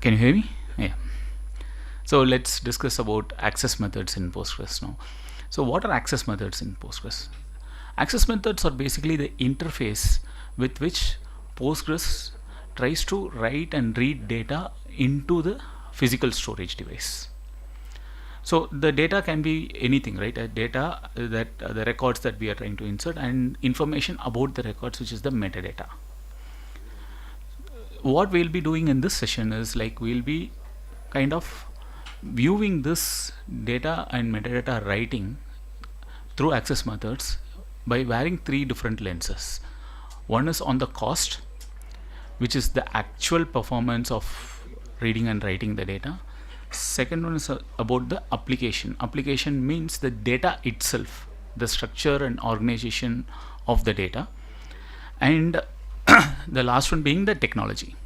Can you hear me? Yeah. So let's discuss about access methods in Postgres now. So what are access methods in Postgres? Access methods are basically the interface with which Postgres tries to write and read data into the physical storage device. So the data can be anything, right? Data that the records that we are trying to insert and information about the records, which is the metadata. What we'll be doing in this session is like we'll be kind of viewing this data and metadata writing through access methods by wearing three different lenses. One is on the cost, which is the actual performance of reading and writing the data. Second one is about the application. Application means the data itself, the structure and organization of the data. And the last one being the technology.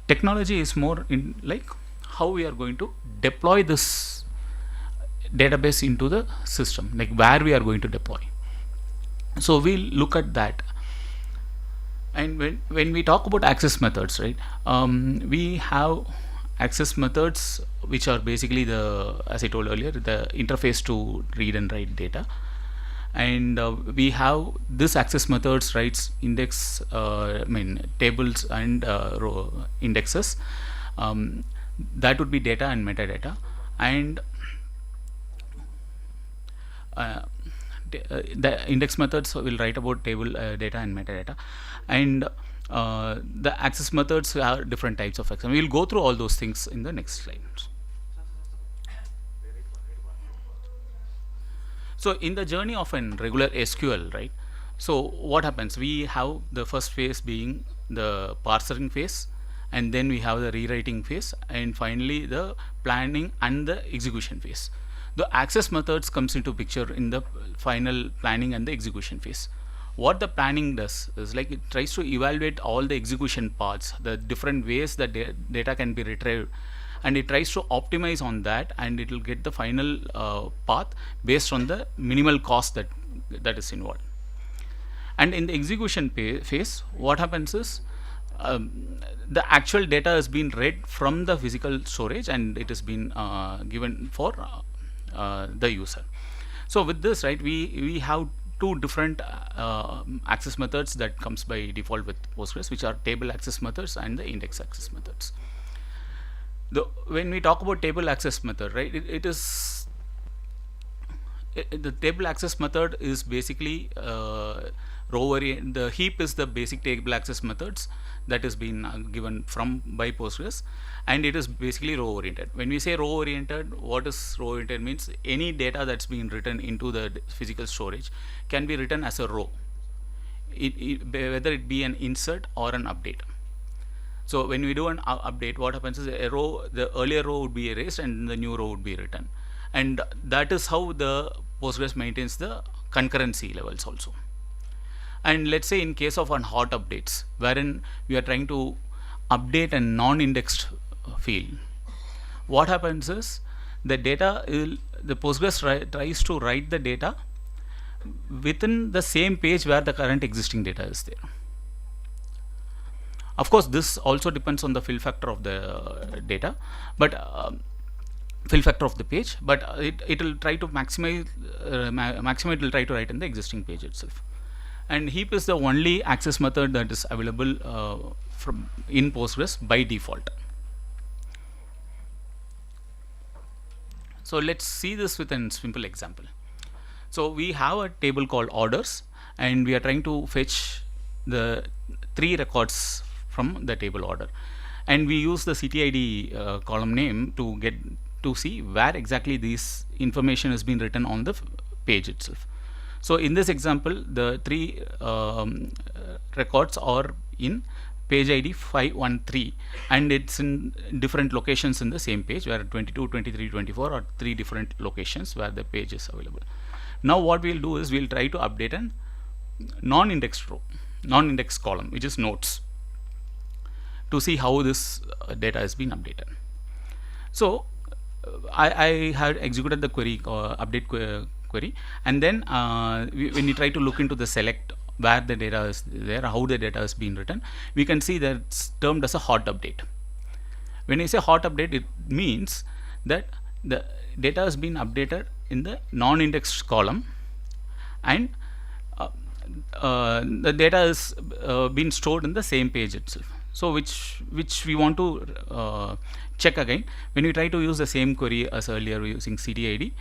Technology is more in like how we are going to deploy this database into the system, like where we are going to deploy. So we'll look at that. And when we talk about access methods, right, we have access methods which are basically the, as I told earlier, the interface to read and write data. And we have this access methods writes index, tables and row indexes. That would be data and metadata. And the index methods will write about table data and metadata. And the access methods are different types of access. We'll go through all those things in the next slide. So in the journey of a regular SQL, right? So what happens? We have the first phase being the parsing phase, and then we have the rewriting phase, and finally the planning and the execution phase. The access methods comes into picture in the final planning and the execution phase. What the planning does is like it tries to evaluate all the execution paths, the different ways that data can be retrieved, and it tries to optimize on that, and it will get the final path based on the minimal cost that is involved. And in the execution phase, what happens is the actual data has been read from the physical storage, and it has been given for the user. So with this, right, we have two different access methods that comes by default with Postgres, which are table access methods and the index access methods. When we talk about table access method, right, the table access method is basically row oriented. The heap is the basic table access methods that is been given by Postgres, and it is basically row oriented. When we say row oriented, what is row oriented means any data that's been written into the physical storage can be written as a row, whether it be an insert or an update. So when we do an update, what happens is the earlier row would be erased and the new row would be written. And that is how the Postgres maintains the concurrency levels also. And let's say in case of hot updates, wherein we are trying to update a non-indexed field, what happens is the Postgres tries to write the data within the same page where the current existing data is there. Of course, this also depends on the fill factor of the data, but fill factor of the page, but it will try to maximize it will try to write in the existing page itself. And heap is the only access method that is available in Postgres by default. So let's see this with a simple example. So we have a table called orders, and we are trying to fetch the 3 records from the table order, and we use the CTID column name to see where exactly this information has been written on the page itself. So in this example, the 3 records are in page ID 513, and it's in different locations in the same page, where 22, 23, 24 are 3 different locations where the page is available. Now what we'll do is we'll try to update a non-indexed row, non-indexed column, which is notes, to see how this data has been updated. So I had executed the query, update query, and then when you try to look into the select where the data is there, how the data has been written, we can see that it's termed as a hot update. When I say hot update, it means that the data has been updated in the non-indexed column, and the data is been stored in the same page itself. So which we want to check again. When we try to use the same query as earlier using CTID,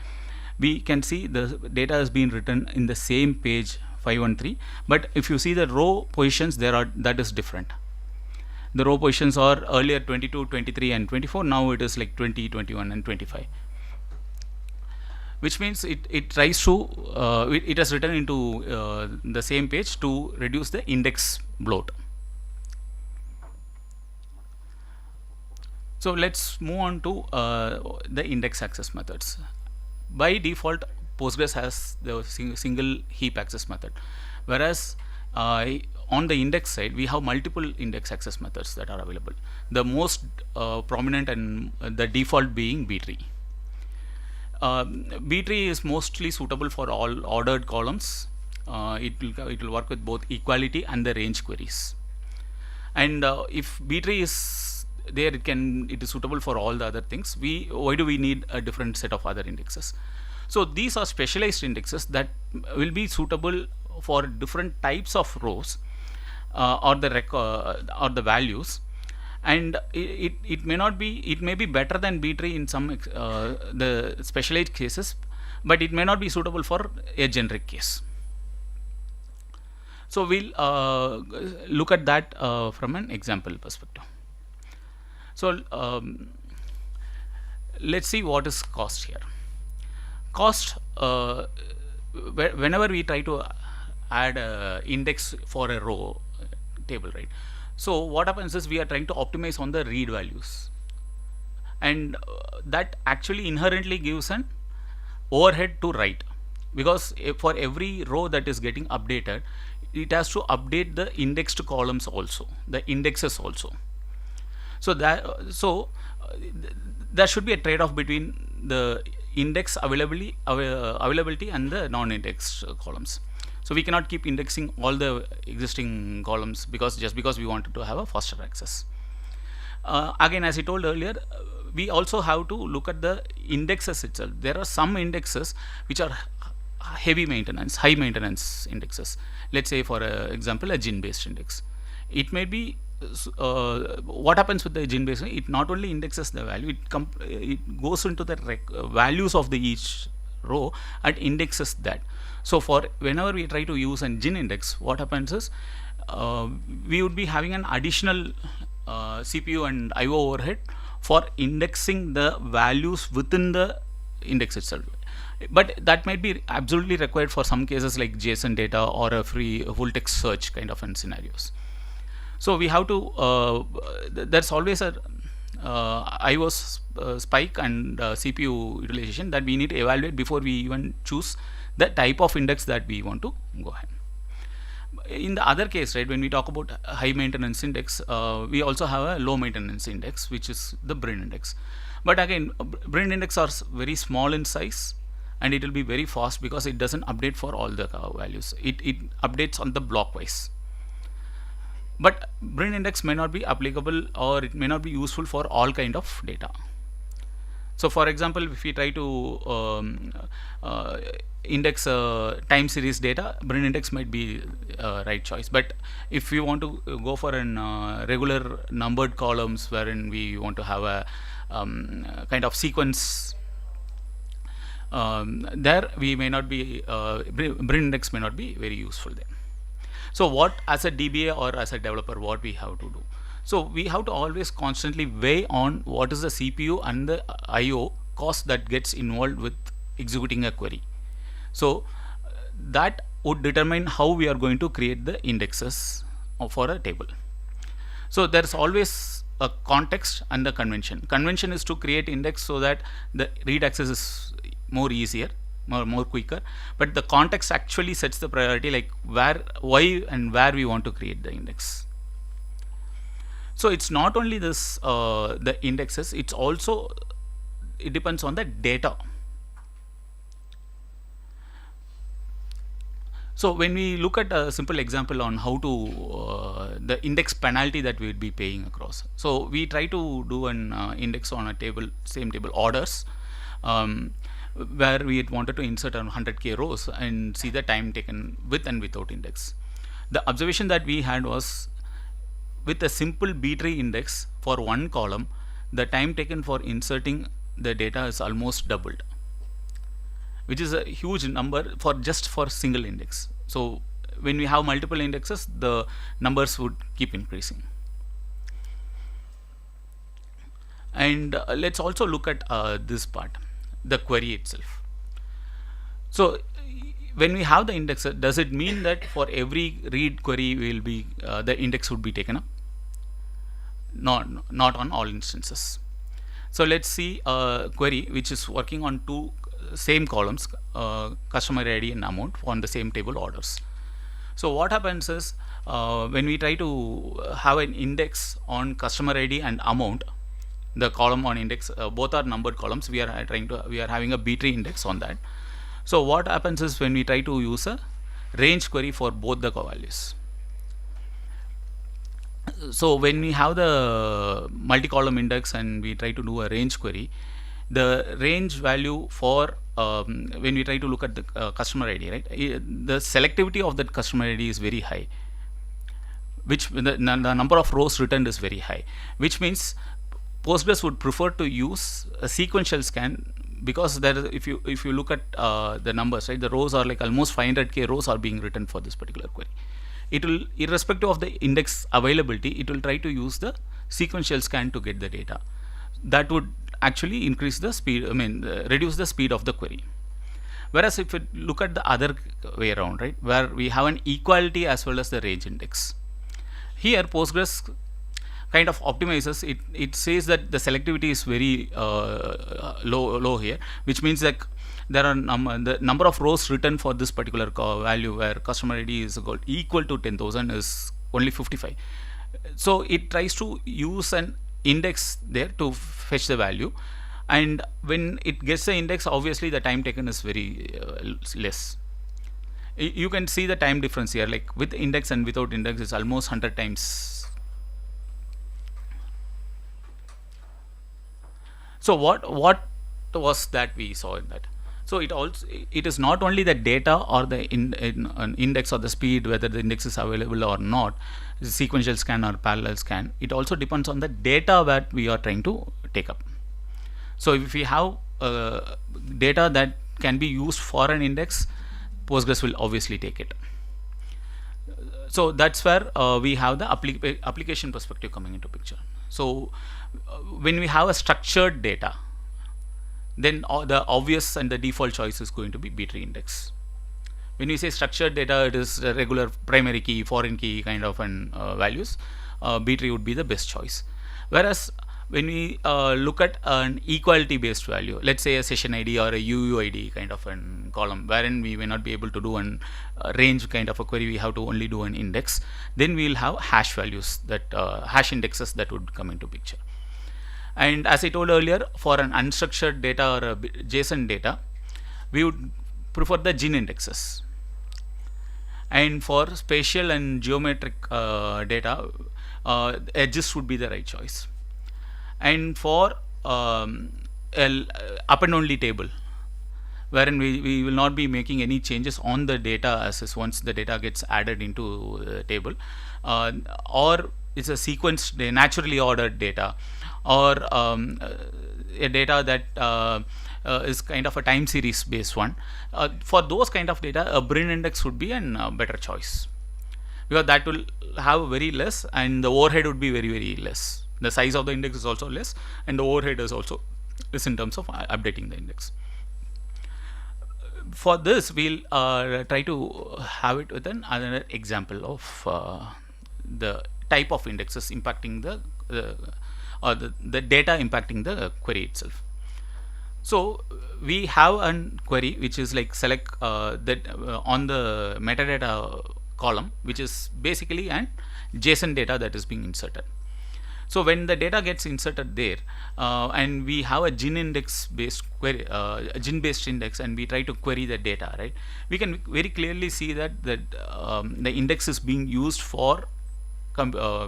we can see the data has been written in the same page 513, but if you see the row positions, that is different. The row positions are earlier 22, 23 and 24. Now it is like 20, 21 and 25, which means it tries to it has written into the same page to reduce the index bloat. So let's move on to the index access methods. By default, Postgres has the single heap access method, whereas on the index side, we have multiple index access methods that are available. The most prominent and the default being B-tree. B-tree is mostly suitable for all ordered columns. It will work with both equality and the range queries. And if B-tree is there, it is suitable for all the other things. Why do we need a different set of other indexes? So these are specialized indexes that will be suitable for different types of rows or the values, and it may be better than B-tree in some the specialized cases, but it may not be suitable for a generic case. So we'll look at that from an example perspective. So let's see what is cost here. Cost, whenever we try to add a index for a row table, right? So what happens is we are trying to optimize on the read values, and that actually inherently gives an overhead to write, because for every row that is getting updated, it has to update the indexed columns also, the indexes also. So there should be a trade-off between the index availability and the non-indexed columns. So we cannot keep indexing all the existing columns just because we wanted to have a faster access. Again, as I told earlier, we also have to look at the indexes itself. There are some indexes which are heavy maintenance, high maintenance indexes. Let's say, for example, a gin-based index. It may be what happens with the gin-based? It not only indexes the value, it goes into the values of the each row and indexes that. So for whenever we try to use a gin index, what happens is we would be having an additional CPU and IO overhead for indexing the values within the index itself. But that might be absolutely required for some cases like JSON data or a full text search kind of scenarios. So we have to there's always a IO spike and CPU utilization that we need to evaluate before we even choose the type of index that we want to go ahead. In the other case, right, when we talk about high maintenance index, we also have a low maintenance index, which is the Brin index. But again, Brin index are very small in size, and it will be very fast because it doesn't update for all the values. It updates on the block wise. But Brin index may not be applicable, or it may not be useful for all kind of data. So for example, if we try to index time series data, Brin index might be right choice. But if we want to go for an regular numbered columns wherein we want to have a kind of sequence, there we may not be Brin index may not be very useful there. So what, as a DBA or as a developer, what we have to do? So we have to always constantly weigh on what is the CPU and the IO cost that gets involved with executing a query. So that would determine how we are going to create the indexes for a table. So there's always a context and a convention. Convention is to create index so that the read access is more easier, more quicker, but the context actually sets the priority, like why and where we want to create the index. So it's not only this the indexes, it depends on the data. So when we look at a simple example on how to the index penalty that we would be paying across. So we try to do an index on a table, same table orders, where we had wanted to insert around 100k rows and see the time taken with and without index. The observation that we had was, with a simple B-tree index for one column, the time taken for inserting the data is almost doubled, which is a huge number for just for single index. So when we have multiple indexes, the numbers would keep increasing. And let's also look at this part, the query itself. So when we have the index, does it mean that for every read query will be the index would be taken up? Not on all instances. So let's see a query which is working on two same columns, customer ID and amount, on the same table orders. So what happens is, when we try to have an index on customer ID and amount, the column on index, both are numbered columns. We are having a B-tree index on that. So what happens is, when we try to use a range query for both the values. So when we have the multi-column index and we try to do a range query, the range value for when we try to look at the customer ID, right? The selectivity of that customer ID is very high, which the number of rows returned is very high, which means Postgres would prefer to use a sequential scan, because there is, if you look at the numbers, right, the rows are like almost 500k rows are being written for this particular query. It will, irrespective of the index availability, it will try to use the sequential scan to get the data. That would actually increase the speed, reduce the speed of the query. Whereas if you look at the other way around, right, where we have an equality as well as the range index, here Postgres kind of optimizes it. It says that the selectivity is very low here, which means that there are the number of rows written for this particular value, where customer ID is equal to 10,000, is only 55. So it tries to use an index there to fetch the value, and when it gets the index, obviously the time taken is very less. You can see the time difference here, like with index and without index is almost 100 times. So what was that we saw in that? So it is not only the data or the index or the speed, whether the index is available or not, sequential scan or parallel scan. It also depends on the data that we are trying to take up. So if we have data that can be used for an index, Postgres will obviously take it. So that's where we have the application perspective coming into picture. So when we have a structured data, then the obvious and the default choice is going to be B-tree index. When we say structured data, it is a regular primary key, foreign key kind of values. B-tree would be the best choice. Whereas when we look at an equality based value, let's say a session ID or a UUID kind of a column, wherein we may not be able to do a range kind of a query, we have to only do an index, then we will have hash values, that hash indexes that would come into picture. And as I told earlier, for an unstructured data or a JSON data, we would prefer the GIN indexes. And for spatial and geometric data, edges would be the right choice. And for append only table, wherein we will not be making any changes on the data as is once the data gets added into the table, or it's a sequenced, naturally ordered data, or a data that is kind of a time series based one. For those kind of data, a Brin index would be a better choice, because that will have very less, and the overhead would be very, very less. The size of the index is also less, and the overhead is also less in terms of updating the index. For this, we'll try to have it with another example of the type of indexes impacting the data impacting the query itself. So we have a query which is like select that on the metadata column, which is basically an JSON data that is being inserted. So when the data gets inserted there, and we have a gin index based query, a gin based index, and we try to query the data, right? We can very clearly see that the index is being used for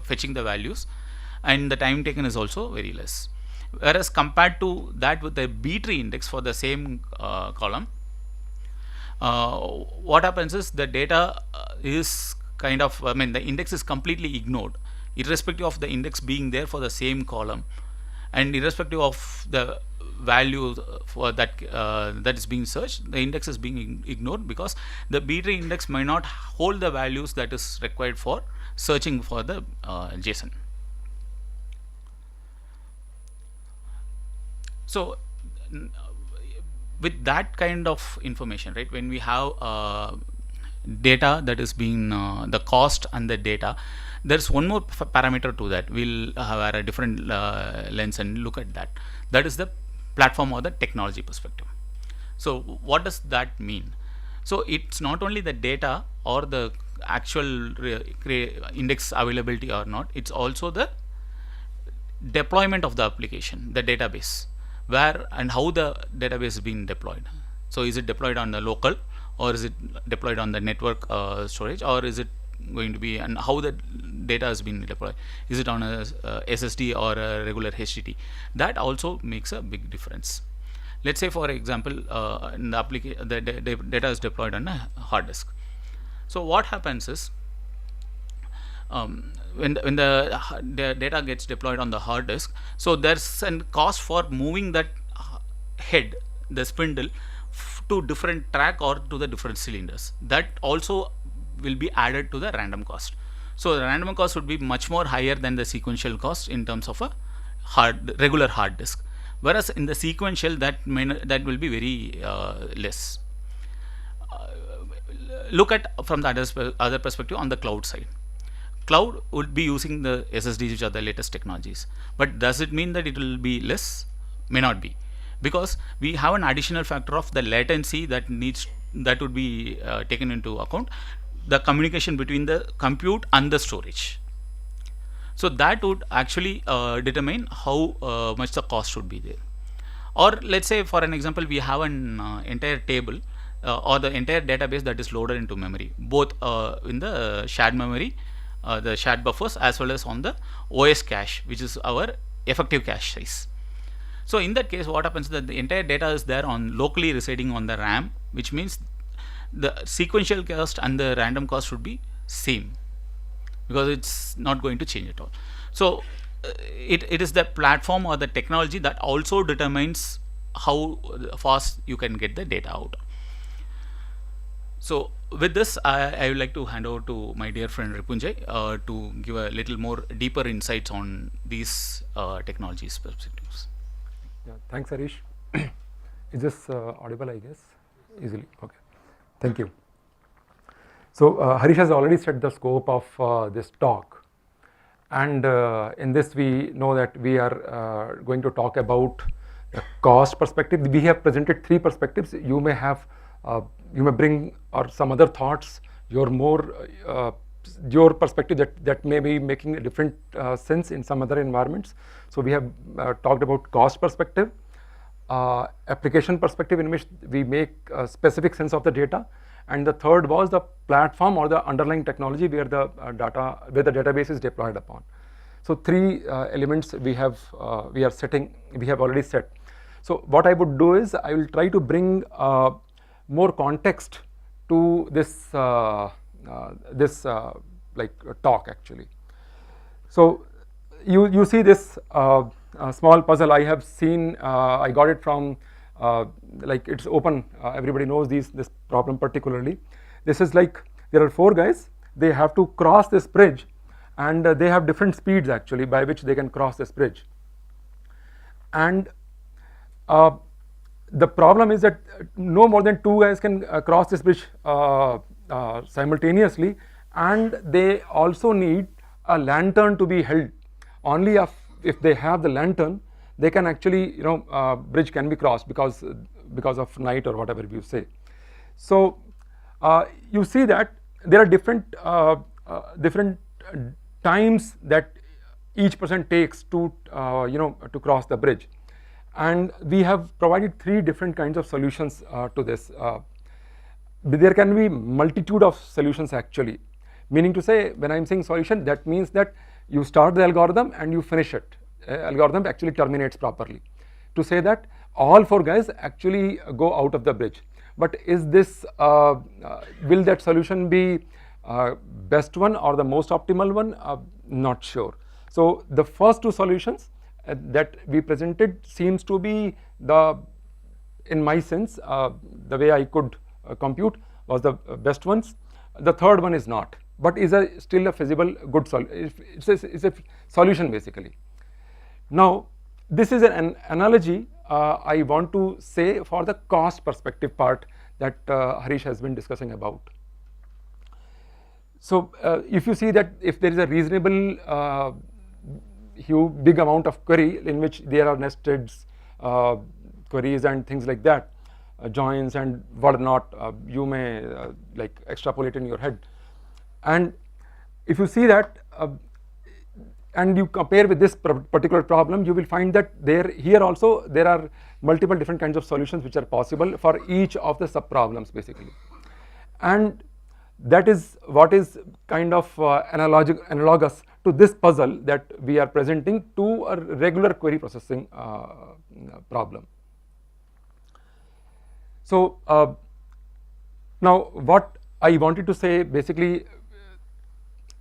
fetching the values, and the time taken is also very less. Whereas compared to that with the B tree index for the same column, what happens is the data is kind of, I mean, the index is completely ignored, irrespective of the index being there for the same column, and irrespective of the value for that that is being searched, the index is being ignored because the B tree index may not hold the values that is required for searching for the JSON. So with that kind of information, right, when we have data that is being the cost and the data, there's one more parameter to that. We'll have a different lens and look at that. That is the platform or the technology perspective. So what does that mean? So it's not only the data or the actual index availability or not, it's also the deployment of the application, the database, where and how the database is being deployed. So is it deployed on the local, or is it deployed on the network storage, or is it going to be, and how the data is being deployed? Is it on a SSD or a regular HTT? That also makes a big difference. Let's say, for example, in the data is deployed on a hard disk. So what happens is, when the data gets deployed on the hard disk, so there's a cost for moving that head, the spindle, to different track or to the different cylinders. That also will be added to the random cost. So the random cost would be much more higher than the sequential cost in terms of a regular hard disk. Whereas in the sequential, that will be very less. Look at from the other perspective on the cloud side. Cloud would be using the SSDs, which are the latest technologies. But does it mean that it will be less? May not be, because we have an additional factor of the latency that would be taken into account, the communication between the compute and the storage. So that would actually determine how much the cost should be there. Or let's say, for an example, we have an entire table or the entire database that is loaded into memory, both in the shared memory, the shared buffers, as well as on the OS cache, which is our effective cache size. So in that case, what happens is that the entire data is there on locally residing on the RAM, which means the sequential cost and the random cost should be same, because it's not going to change at all. So it is the platform or the technology that also determines how fast you can get the data out. So with this, I would like to hand over to my dear friend Ripunjay to give a little more deeper insights on these technologies perspectives. Yeah, thanks, Harish. Is this audible, I guess? Easily, okay. Thank you. So Harish has already set the scope of this talk, and in this we know that we are going to talk about the cost perspective. We have presented three perspectives. You may have, you may bring or some other thoughts, your perspective that may be making a different sense in some other environments. So we have talked about cost perspective, application perspective, in which we make a specific sense of the data, and the third was the platform or the underlying technology where the database is deployed upon. So three elements we have already set. So what I would do is I will try to bring more context to this talk actually. So you see this small puzzle. I have seen, I got it from like it's open, everybody knows this problem particularly. This is like there are four guys, they have to cross this bridge, and they have different speeds actually by which they can cross this bridge. And the problem is that no more than two guys can cross this bridge simultaneously, and they also need a lantern to be held. Only if they have the lantern, they can actually, bridge can be crossed because of night or whatever you say. So you see that there are different times that each person takes to to cross the bridge. And we have provided 3 different kinds of solutions to this. There can be multitude of solutions actually, meaning to say, when I'm saying solution, that means that you start the algorithm and you finish it. Algorithm actually terminates properly. To say that all 4 guys actually go out of the bridge. But is this, will that solution be best one or the most optimal one? Not sure. So the first 2 solutions that we presented seems to be in my sense, the way I could compute was the best ones. The third one is not, but is still a feasible good solution. It's a solution basically. Now this is an analogy I want to say for the cost perspective part that Harish has been discussing about. So if you see that if there is a reasonable big amount of query in which there are nested queries and things like that, joins and what not, you may like extrapolate in your head. And if you see that and you compare with this particular problem, you will find that here also there are multiple different kinds of solutions which are possible for each of the sub problems basically. And that is what is kind of analogous to this puzzle that we are presenting to a regular query processing problem. So now what I wanted to say basically,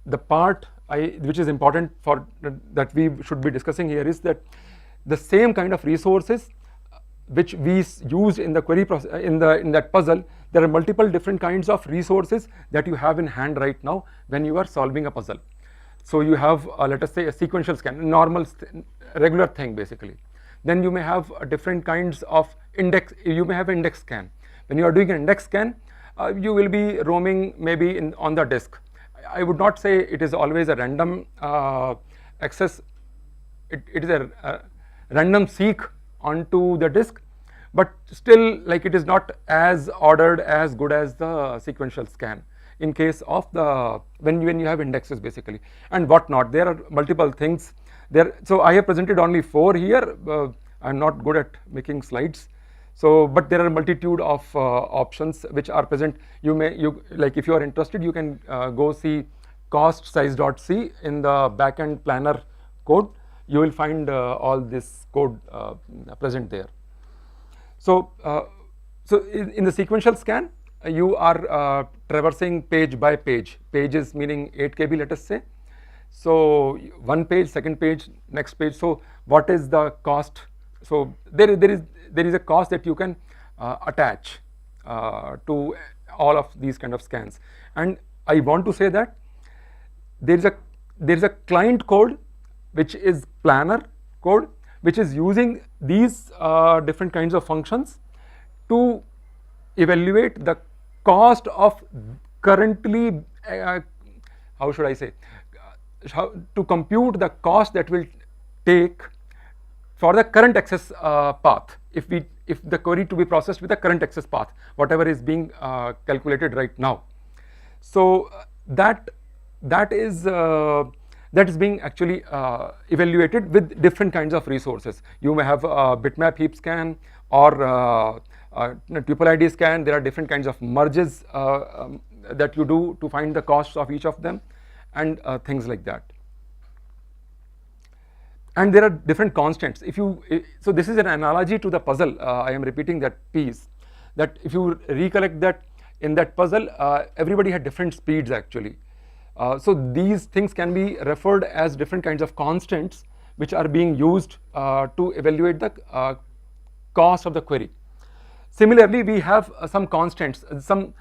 the part which is important for that we should be discussing here is that the same kind of resources which we used in the query process in that puzzle, there are multiple different kinds of resources that you have in hand right now when you are solving a puzzle. So you have let us say a sequential scan, normal regular thing basically. Then you may have different kinds of index. You may have index scan. When you are doing an index scan, you will be roaming maybe on the disk. I would not say it is always a random access. It is a random seek onto the disk, but still like it is not as ordered, as good as the sequential scan in case of the when you have indexes basically and whatnot. There are multiple things there. So I have presented only 4 here. I'm not good at making slides. So, but there are a multitude of options which are present. Like if you are interested, you can go see cost size.c in the backend planner code. You will find all this code present there. So, in the sequential scan, you are traversing page by page. Pages meaning 8 KB, let us say. So, one page, second page, next page. So, what is the cost? So, there is a cost that you can attach to all of these kind of scans. And I want to say that there is a client code which is planner code, which is using these different kinds of functions to evaluate the cost of currently, how should I say, to compute the cost that will take for the current access path, if the query to be processed with the current access path, whatever is being calculated right now. So that is being actually evaluated with different kinds of resources. You may have a bitmap heap scan or tuple ID scan. There are different kinds of merges that you do to find the costs of each of them and things like that. And there are different constants. So this is an analogy to the puzzle. I am repeating that piece, that if you recollect that in that puzzle, everybody had different speeds actually. So these things can be referred as different kinds of constants which are being used to evaluate the cost of the query. Similarly, we have some constants, some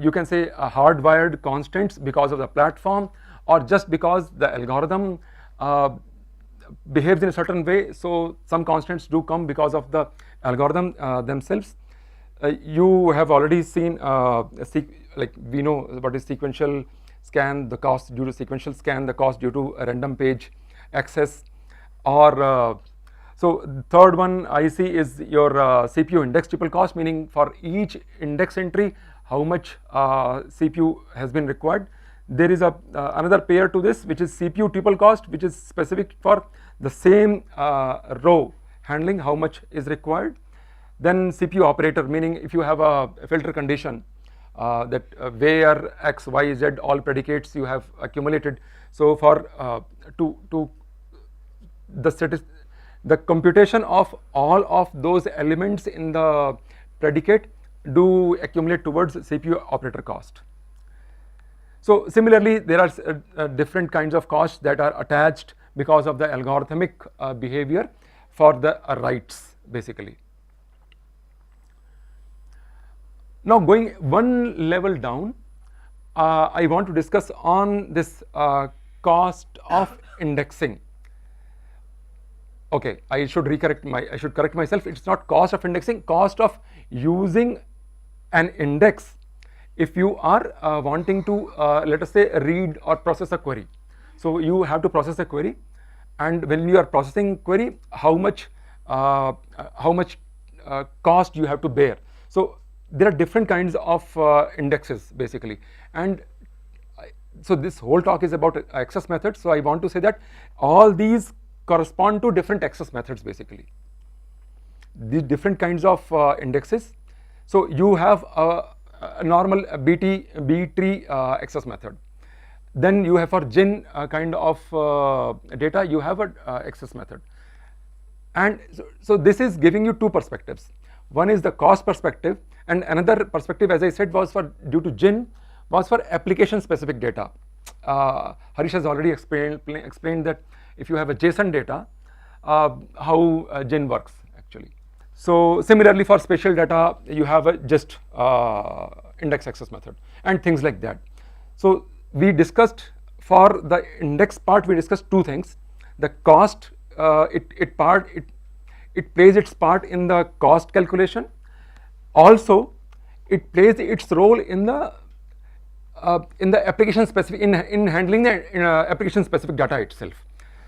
you can say hardwired constants because of the platform or just because the algorithm behaves in a certain way. So some constants do come because of the algorithm themselves. You have already seen like we know what is sequential scan, the cost due to sequential scan, the cost due to a random page access, or so third one I see is your CPU index tuple cost, meaning for each index entry how much CPU has been required. there is a another pair to this, which is CPU tuple cost, which is specific for the same row handling, how much is required. Then CPU operator, meaning if you have a filter condition that where x, y, z all predicates you have accumulated. So for to the computation of all of those elements in the predicate do accumulate towards CPU operator cost. So similarly, there are different kinds of costs that are attached because of the algorithmic behavior for the writes basically. Now going one level down, I want to discuss on this cost of indexing. Okay, I should correct myself. It's not cost of indexing, cost of using an index if you are wanting to let us say read or process a query. So you have to process a query, and when you are processing query, how much cost you have to bear. So there are different kinds of indexes basically, and so this whole talk is about access methods. So I want to say that all these correspond to different access methods basically, these different kinds of indexes. So you have a normal B tree access method. Then you have for GIN kind of data, you have a access method. And so this is giving you two perspectives. One is the cost perspective, and another perspective, as I said, was for due to GIN, was for application specific data. Harish has already explained that if you have a JSON data, how GIN works actually. So similarly for spatial data, you have a just index access method and things like that. So we discussed for the index part, we discussed two things. The cost, it plays its part in the cost calculation. Also, it plays its role in the application specific, in handling the application specific data itself.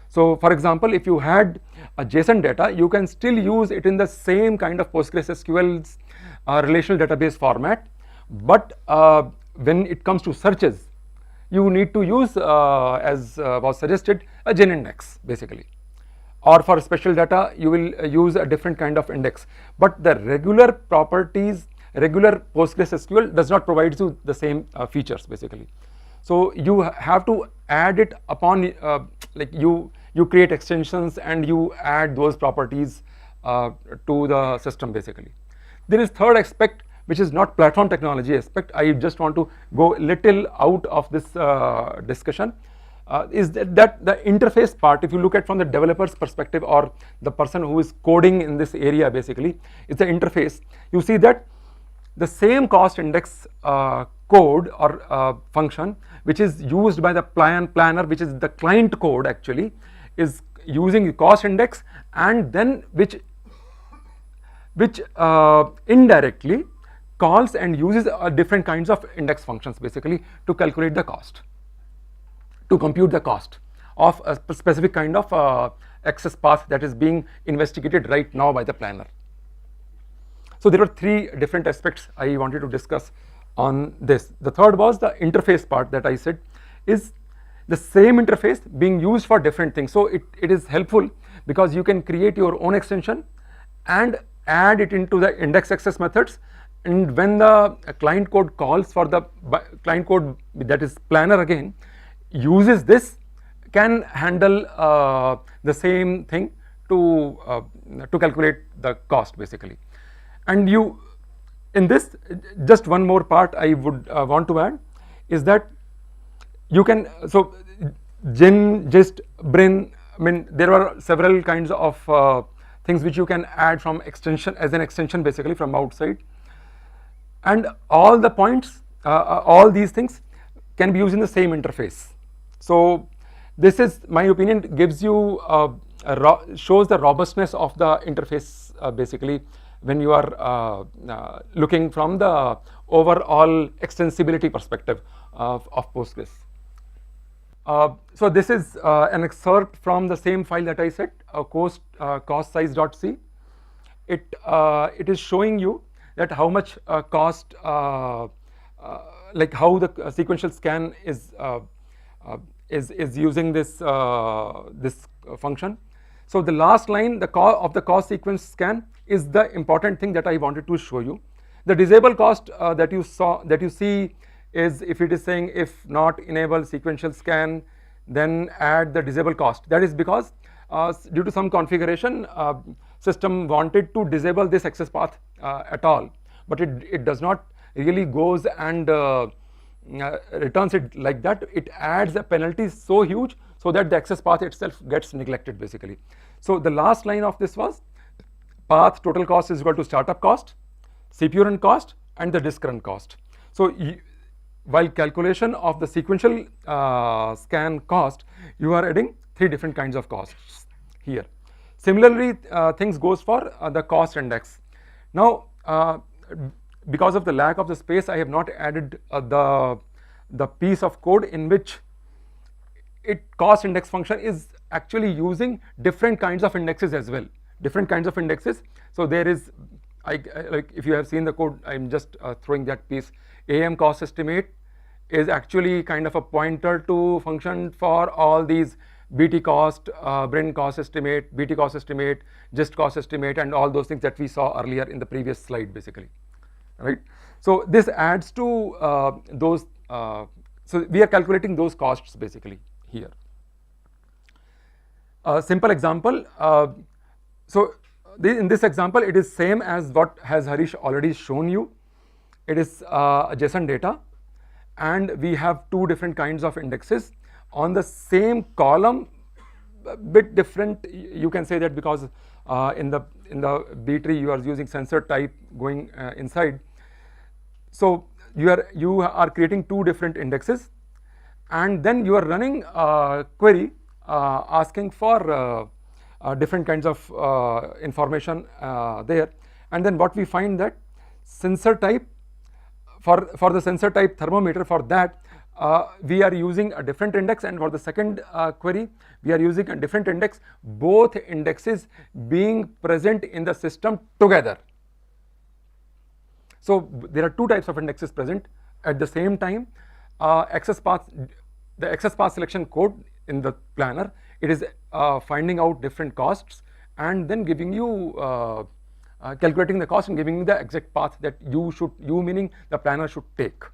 So for example, if you had a JSON data, you can still use it in the same kind of PostgreSQL's relational database format, but when it comes to searches, you need to use, as was suggested, a GIN index basically. Or for special data, you will use a different kind of index. But the regular properties, regular PostgreSQL does not provide you the same features basically. So you have to add it upon, like you create extensions and you add those properties to the system basically. There is third aspect, which is not platform technology aspect. I just want to go little out of this discussion. Is that the interface part, if you look at from the developer's perspective or the person who is coding in this area basically, it's the interface. You see that the same cost index code or function which is used by the planner, which is the client code actually, is using the cost index, and then which indirectly calls and uses different kinds of index functions basically to calculate the cost, to compute the cost of a specific kind of access path that is being investigated right now by the planner. So there are three different aspects I wanted to discuss on this. The third was the interface part that I said is the same interface being used for different things. So it is helpful because you can create your own extension and add it into the index access methods, and when the client code calls for the client code, that is planner again, uses this, can handle the same thing to calculate the cost basically. And you, in this, just one more part I would want to add is that you can, so GIN, GIST, BRIN, I mean there are several kinds of things which you can add from extension, as an extension basically from outside, and all the points, all these things can be used in the same interface. So this is, my opinion, gives you shows the robustness of the interface basically when you are looking from the overall extensibility perspective of Postgres. So this is an excerpt from the same file that I said, costsize.c. It is showing you that how much cost like how the sequential scan is using this function. So the last line, the of the cost sequence scan, is the important thing that I wanted to show you. The disable cost that you see is, if it is saying if not enable sequential scan, then add the disable cost. That is because due to some configuration, system wanted to disable this access path at all, but it does not really goes and returns it like that. It adds a penalty so huge so that the access path itself gets neglected basically. So the last line of this was path total cost is equal to startup cost, CPU run cost, and the disk run cost. So while calculation of the sequential scan cost, you are adding 3 different kinds of costs here. Similarly, things goes for the cost index. Now, because of the lack of the space, I have not added the piece of code in which cost index function is actually using different kinds of indexes as well. Different kinds of indexes. So there is, like if you have seen the code, I'm just throwing that piece. AM cost estimate is actually kind of a pointer to function for all these BT cost, Brin cost estimate, BT cost estimate, GIST cost estimate, and all those things that we saw earlier in the previous slide basically, right? So this adds to those, so we are calculating those costs basically here. A simple example, in this example it is same as what has Harish already shown you. It is JSON data, and we have 2 different kinds of indexes on the same column, a bit different. You can say that because in the B tree you are using sensor type going inside. So you are creating 2 different indexes, and then you are running a query asking for different kinds of information there, and then what we find that sensor type, for the sensor type thermometer, for that we are using a different index, and for the second query we are using a different index, both indexes being present in the system together. So there are 2 types of indexes present at the same time. The access path selection code in the planner, it is finding out different costs and then giving you calculating the cost and giving you the exact path that you meaning the planner should take.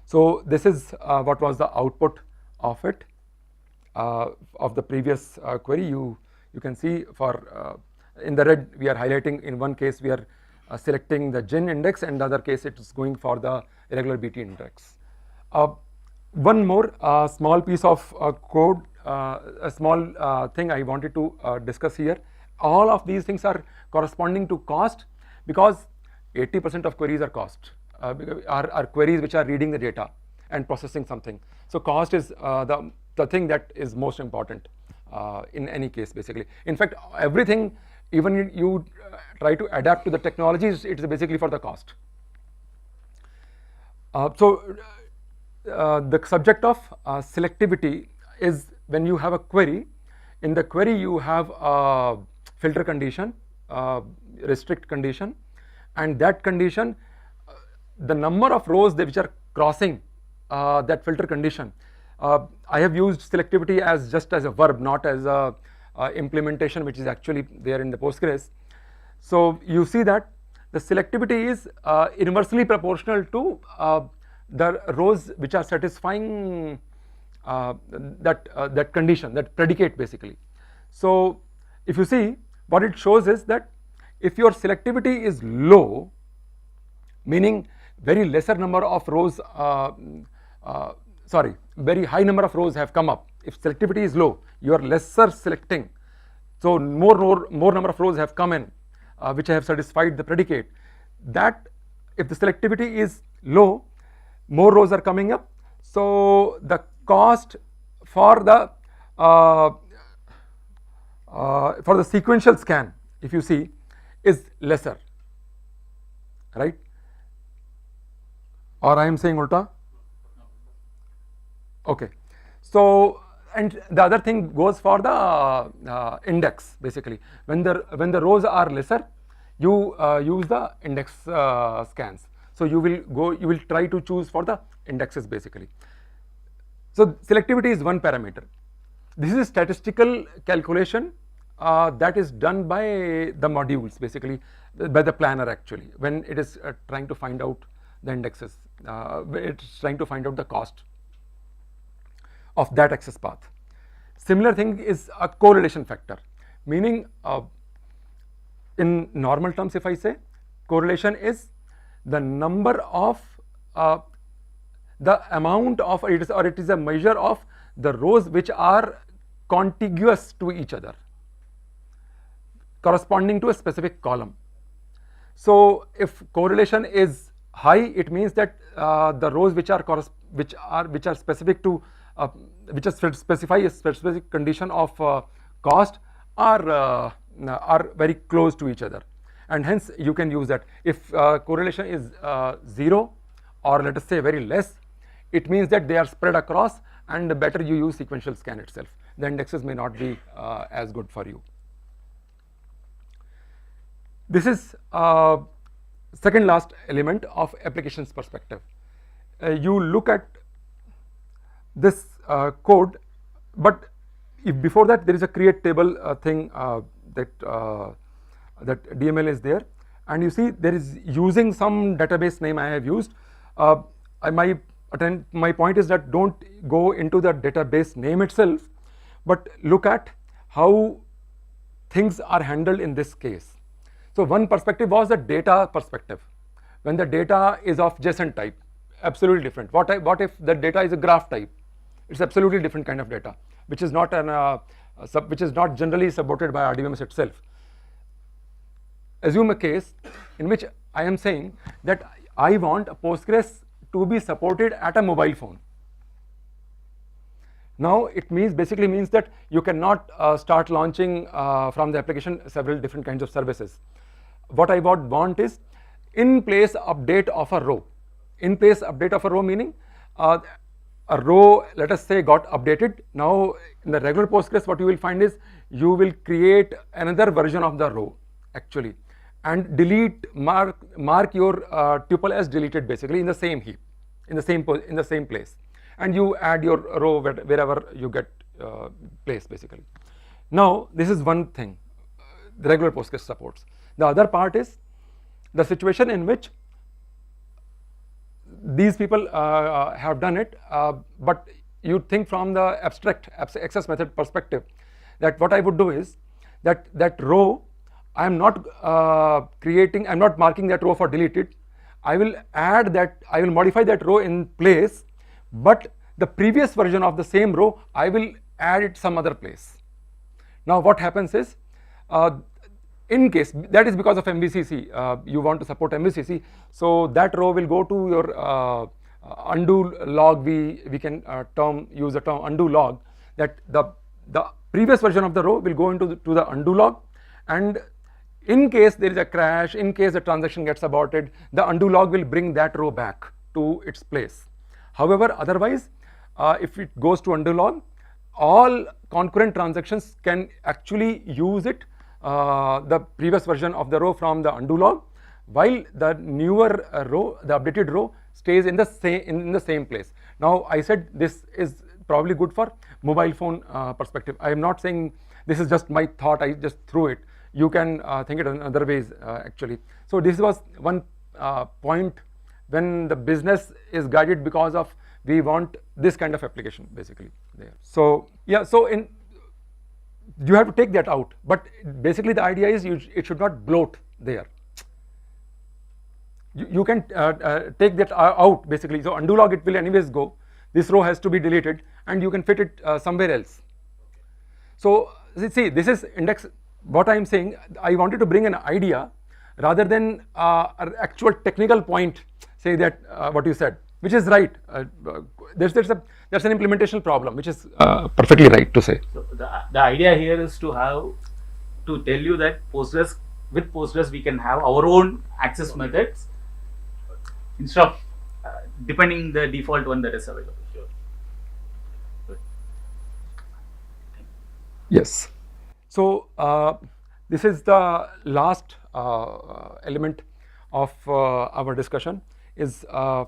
So this is what was the output of it, of the previous query. You can see for in the red we are highlighting, in one case we are selecting the GIN index, and the other case it is going for the irregular BT index. One more small piece of code, a small thing I wanted to discuss here. All of these things are corresponding to cost, because 80% of queries are cost, are queries which are reading the data and processing something. So cost is the thing that is most important in any case basically. In fact, everything, even you try to adapt to the technologies, it's basically for the cost. The subject of selectivity is when you have a query. In the query you have a filter condition, restrict condition, and that condition, the number of rows which are crossing that filter condition. I have used selectivity as just as a verb, not as a implementation which is actually there in the Postgres. So you see that the selectivity is inversely proportional to the rows which are satisfying that condition, that predicate basically. So if you see, what it shows is that if your selectivity is low, meaning very lesser number of rows, very high number of rows have come up. If selectivity is low, you are lesser selecting, so more number of rows have come in which have satisfied the predicate. That if the selectivity is low, more rows are coming up, so the cost for the sequential scan, if you see, is lesser, right? Or I am saying ulta? Okay. So, and the other thing goes for the index basically. When the rows are lesser, you use the index scans. So you will try to choose for the indexes basically. So selectivity is one parameter. This is a statistical calculation that is done by the modules basically, by the planner actually, when it is trying to find out the indexes, it's trying to find out the cost of that access path. Similar thing is a correlation factor, meaning in normal terms if I say, correlation is the number of the amount of it is a measure of the rows which are contiguous to each other, corresponding to a specific column. So if correlation is high, it means that the rows which are specific to which specify a specific condition of cost are very close to each other, and hence you can use that. If correlation is 0 or let us say very less, it means that they are spread across, and better you use sequential scan itself. The indexes may not be as good for you. This is second last element of applications perspective. You look at this code, but if before that there is a create table thing that DML is there, and you see there is using some database name I have used. My point is that don't go into the database name itself, but look at how things are handled in this case. So one perspective was the data perspective. When the data is of JSON type, absolutely different. What if the data is a graph type? It's absolutely different kind of data, which is not generally supported by RDBMS itself. Assume a case in which I am saying that I want a Postgres to be supported at a mobile phone. Now it basically means that you cannot start launching from the application several different kinds of services. What I would want is in place update of a row. In place update of a row meaning a row, let us say, got updated. Now in the regular Postgres, what you will find is you will create another version of the row actually, and mark your tuple as deleted basically in the same heap, in the same place, and you add your row wherever you get placed basically. Now this is one thing the regular Postgres supports. The other part is the situation in which these people have done it, but you think from the abstract access method perspective, that what I would do is that row I am not I'm not marking that row for deleted. I will modify that row in place, but the previous version of the same row I will add it some other place. Now what happens is, in case that is because of MVCC, you want to support MVCC, so that row will go to your undo log. We can use the term undo log, that the previous version of the row will go into the undo log, and in case there is a crash, in case the transaction gets aborted, the undo log will bring that row back to its place. However, otherwise, if it goes to undo log, all concurrent transactions can actually use it, the previous version of the row from the undo log, while the newer row, the updated row, stays in the same place. Now I said this is probably good for mobile phone perspective. I am not saying this is just my thought, I just threw it. You can think it in other ways actually. So this was one point when the business is guided because of we want this kind of application basically there. So yeah, so you have to take that out, but basically the idea is it should not bloat there. You can take that out basically. So undo log, it will anyways go. This row has to be deleted, and you can fit it somewhere else. So see, this is index. What I am saying, I wanted to bring an idea rather than an actual technical point. Say that what you said, which is right. There's an implementation problem, which is perfectly right to say. So the idea here is to tell you that with Postgres we can have our own access methods instead of depending the default one that is available. Sure. Good. Yes. So this is the last element of our discussion. is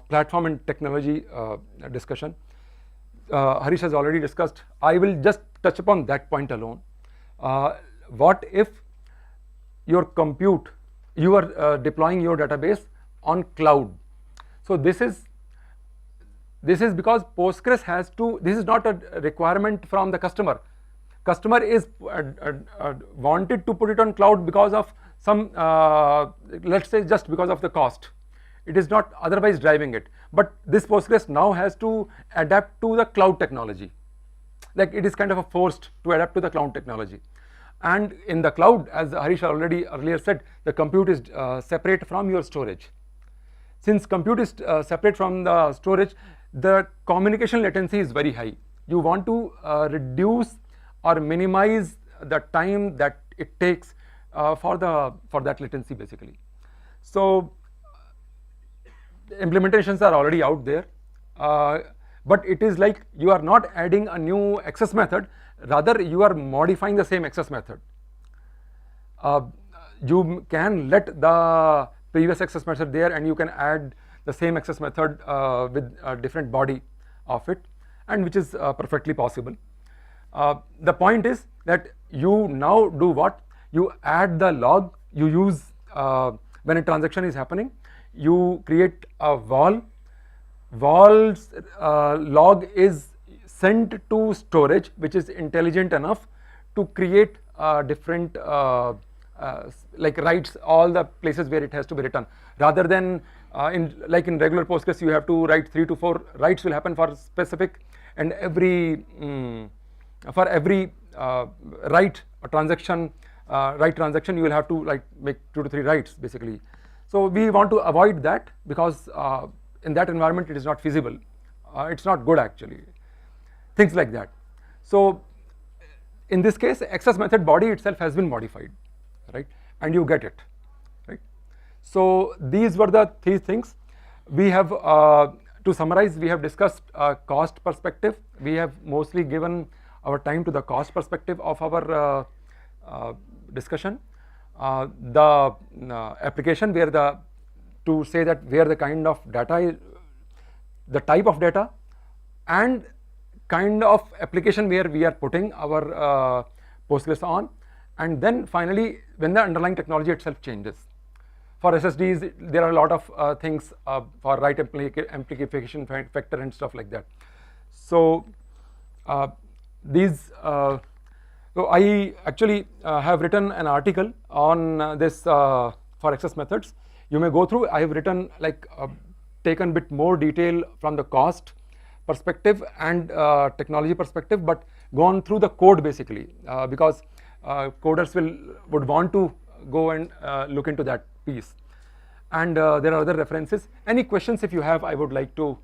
platform and technology discussion. Harish has already discussed. I will just touch upon that point alone. What if your compute, you are deploying your database on cloud? So this is because Postgres has to, this is not a requirement from the customer. Customer is wanted to put it on cloud because of some, let's say just because of the cost. It is not otherwise driving it. But this Postgres now has to adapt to the cloud technology. Like it is kind of a forced to adapt to the cloud technology. And in the cloud, as Harish already earlier said, the compute is separate from your storage. Since compute is separate from the storage, the communication latency is very high. You want to reduce or minimize the time that it takes for that latency basically. So implementations are already out there, but it is like you are not adding a new access method, rather you are modifying the same access method. You can let the previous access method there and you can add the same access method with a different body of it, and which is perfectly possible. The point is that you now do what? You add the log, you use, when a transaction is happening, you create a val's log is sent to storage, which is intelligent enough to create different like writes all the places where it has to be written, rather than in regular Postgres you have to write 3 to 4 writes will happen for specific, and every for every write a transaction write transaction you will have to like make 2 to 3 writes basically. So we want to avoid that because in that environment it is not feasible, it's not good actually, things like that. So in this case access method body itself has been modified, right, and you get it, right. So these were the 3 things we have. To summarize, we have discussed cost perspective. We have mostly given our time to the cost perspective of our discussion. The application where to say that where the kind of data, the type of data, and kind of application where we are putting our Postgres on, and then finally when the underlying technology itself changes. For SSDs, there are a lot of things for write amplification factor and stuff like that. So so I actually have written an article on this for access methods. You may go through. I have written taken a bit more detail from the cost perspective and technology perspective, but gone through the code basically because coders would want to go and look into that piece. And there are other references. Any questions if you have, I would like to